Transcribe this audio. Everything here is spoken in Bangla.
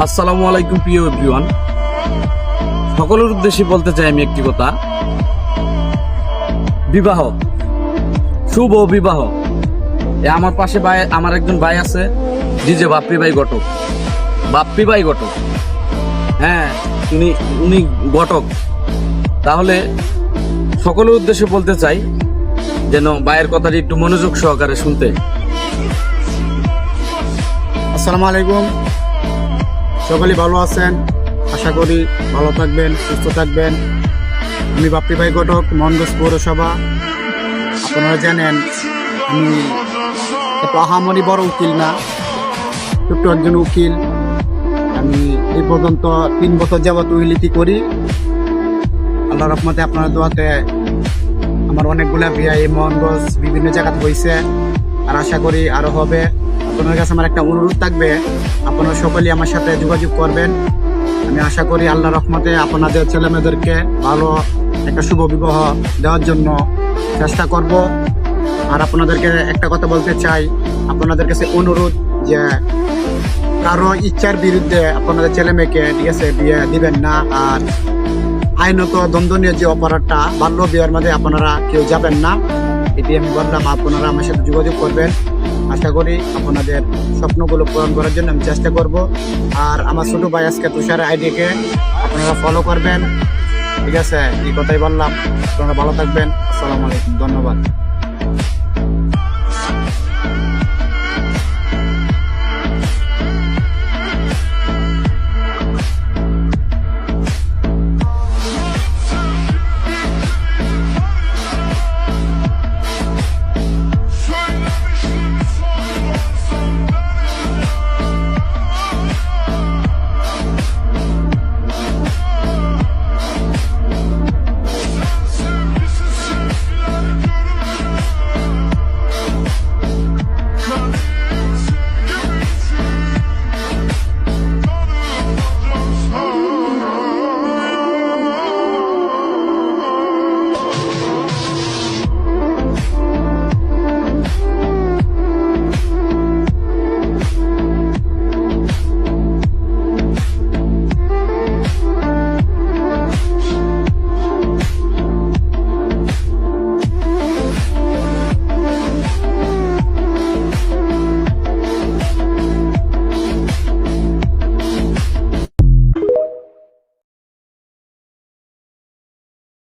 আসসালামু আলাইকুম প্রিয় এভরিওয়ান, সকলের উদ্দেশ্যে বলতে চাই আমি একটি কথা। বিবাহ, শুভ বিবাহ। আমার পাশে আমার একজন ভাই আছে, ডিজে বাপ্পি ভাই ঘটক। বাপ্পি ভাই ঘটক, হ্যাঁ, উনি ঘটক। তাহলে সকলের উদ্দেশ্যে বলতে চাই যেন ভাইয়ের কথাটি একটু মনোযোগ সহকারে শুনতে। আসসালামু আলাইকুম, সকলেই ভালো আছেন? আশা করি ভালো থাকবেন, সুস্থ থাকবেন। আমি বাপ্পি ভাই ঘটক, মোহনগঞ্জ পৌরসভা। আপনারা জানেন আমি এত আহামরি বড় উকিল না, ছোট্ট একজন উকিল। আমি এই পর্যন্ত 3 বছর যাবত উকিলিটি করি। আল্লাহ রহমতে আপনার দোয়াতে আমার অনেকগুলা বিয়া এই মোহনগঞ্জ বিভিন্ন জায়গাতে হয়েছে, আর আশা করি আরও হবে। আপনার কাছে আমার একটা অনুরোধ থাকবে, আপনারা সকলেই আমার সাথে যোগাযোগ করবেন। আমি আশা করি আল্লাহ রহমতে আপনাদের ছেলেমেয়েদেরকে ভালো একটা শুভ বিবাহ দেওয়ার জন্য চেষ্টা করব। আর আপনাদেরকে একটা কথা বলতে চাই, আপনাদের কাছে অনুরোধ যে কারো ইচ্ছার বিরুদ্ধে আপনাদের ছেলে মেয়েকে ঠিক আছে বিয়ে দিবেন না। আর আইনত দ্বন্দ্বনীয় যে অপরাধটা বাল্য বিয়ের মধ্যে আপনারা কেউ যাবেন না, এটি আমি বললাম। আপনারা আমার সাথে যোগাযোগ করবেন। আশা করি আপনাদের স্বপ্নগুলো পূরণ করার জন্য আমি চেষ্টা করব। আর আমার ছোটো ভাই আজকে তুষার আইডিকে আপনারা ফলো করবেন, ঠিক আছে? এই কথাই বললাম। আপনারা ভালো থাকবেন। আসসালামু আলাইকুম, ধন্যবাদ।